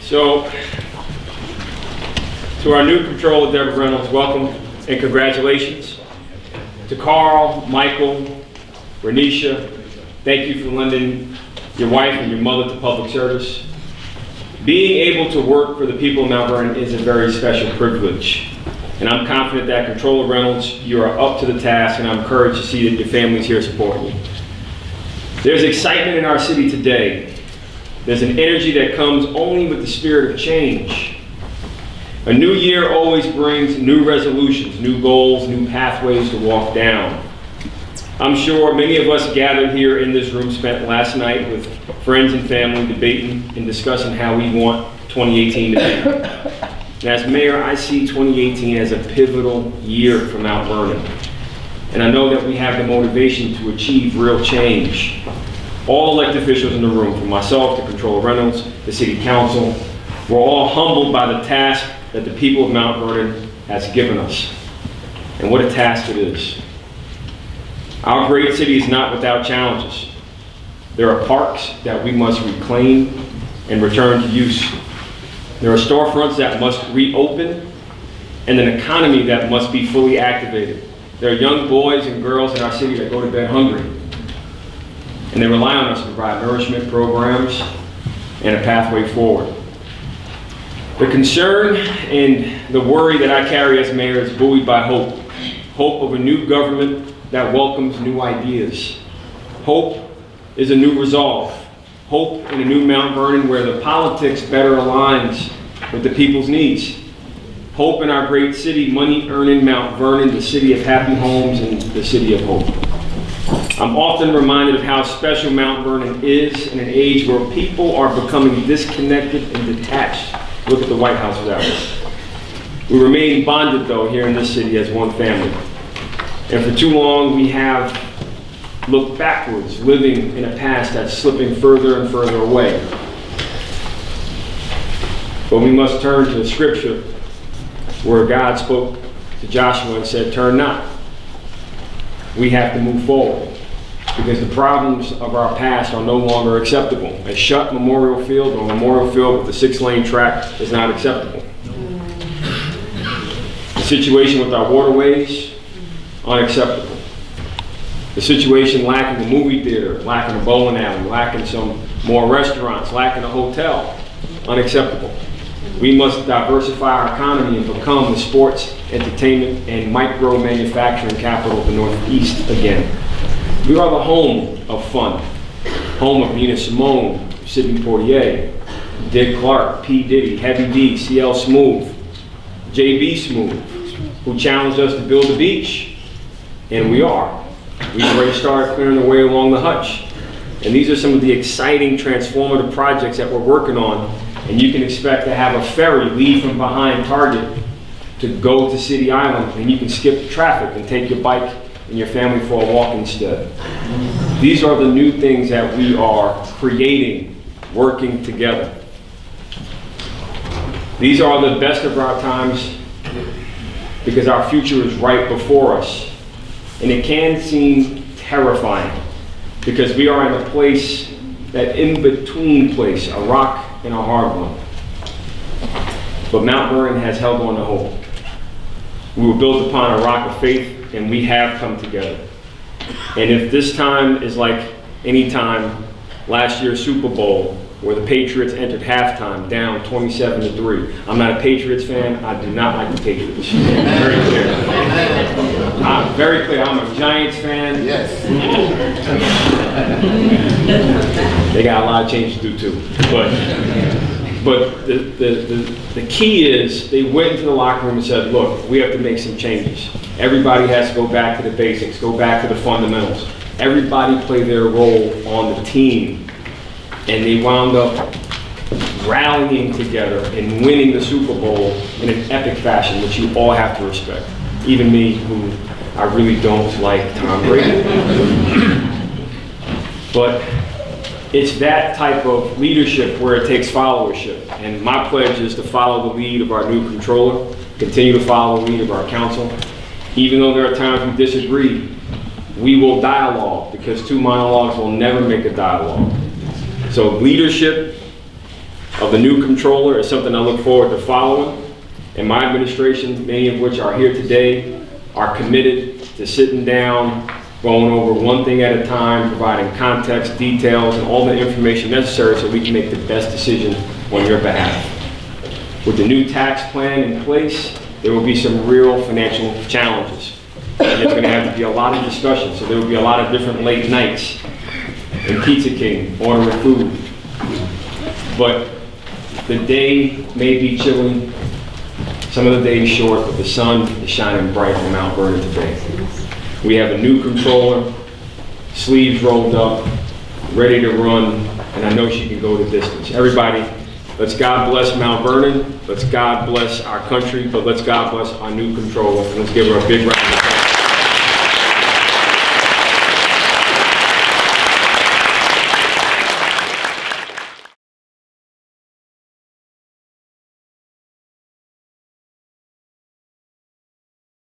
So, to our new Comptroller, Deborah Reynolds, welcome and congratulations. To Carl, Michael, Renisha, thank you for lending your wife and your mother to public service. Being able to work for the people of Mount Vernon is a very special privilege. And I'm confident that Comptroller Reynolds, you are up to the task, and I'm encouraged to see that your family's here supporting you. There's excitement in our city today. There's an energy that comes only with the spirit of change. A new year always brings new resolutions, new goals, new pathways to walk down. I'm sure many of us gathered here in this room spent last night with friends and family debating and discussing how we want 2018 to be. And as mayor, I see 2018 as a pivotal year for Mount Vernon. And I know that we have the motivation to achieve real change. All elected officials in the room, from myself to Comptroller Reynolds, the City Council, we're all humbled by the task that the people of Mount Vernon has given us. And what a task it is. Our great city is not without challenges. There are parks that we must reclaim and return to use. There are storefronts that must reopen, and an economy that must be fully activated. There are young boys and girls in our city that go to bed hungry, and they rely on us to provide nourishment programs and a pathway forward. The concern and the worry that I carry as mayor is buoyed by hope. Hope of a new government that welcomes new ideas. Hope is a new resolve. Hope in a new Mount Vernon where the politics better aligns with the people's needs. Hope in our great city, money-earning Mount Vernon, the city of happy homes and the city of hope. I'm often reminded of how special Mount Vernon is in an age where people are becoming disconnected and detached. Look at the White House without us. We remain bonded, though, here in this city as one family. And for too long, we have looked backwards, living in a past that's slipping further and further away. But we must turn to Scripture, where God spoke to Joshua and said, "Turn not." We have to move forward, because the problems of our past are no longer acceptable. A shut memorial field or memorial field with a 6-lane track is not acceptable. The situation with our waterways, unacceptable. The situation lacking a movie theater, lacking a bowling alley, lacking some more restaurants, lacking a hotel, unacceptable. We must diversify our economy and become the sports, entertainment, and micro manufacturing capital of the Northeast again. We are the home of fun, home of Nina Simone, Sidney Poitier, Dick Clark, P. Diddy, Heavy D, CL Smooth, JB Smooth, who challenged us to build a beach, and we are. We've already started clearing the way along the Hutch. And these are some of the exciting, transformative projects that we're working on, and you can expect to have a ferry leave from behind Target to go to City Island, and you can skip the traffic and take your bike and your family for a walk instead. These are the new things that we are creating, working together. These are the best of our times because our future is right before us. And it can seem terrifying because we are in a place, that in-between place, a rock and a hard one. But Mount Vernon has held on to hope. We were built upon a rock of faith, and we have come together. And if this time is like any time last year's Super Bowl, where the Patriots entered halftime down 27-3. I'm not a Patriots fan. I do not like the Patriots. Very clear. I'm very clear. I'm a Giants fan. Yes. They got a lot of change to do too. But the key is they went into the locker room and said, look, we have to make some changes. Everybody has to go back to the basics, go back to the fundamentals. Everybody play their role on the team. And they wound up rallying together and winning the Super Bowl in an epic fashion, which you all have to respect. Even me, who I really don't like Tom Brady. But it's that type of leadership where it takes followership. And my pledge is to follow the lead of our new controller, continue to follow the lead of our council. Even though there are times we disagree, we will dialogue, because two monologues will never make a dialogue. So leadership, of the new controller is something I look forward to following. And my administration, many of which are here today, are committed to sitting down, going over one thing at a time, providing context, details, and all the information necessary so we can make the best decision on your behalf. With the new tax plan in place, there will be some real financial challenges. And there's going to have to be a lot of discussion, so there will be a lot of different late nights in Pizza King ordering food. But the day may be chilly, some of the days short, but the sun is shining bright on Mount Vernon today. We have a new controller, sleeves rolled up, ready to run, and I know she can go the distance. Everybody, let's God bless Mount Vernon, let's God bless our country, but let's God bless our new controller, and let's give her a big round of applause.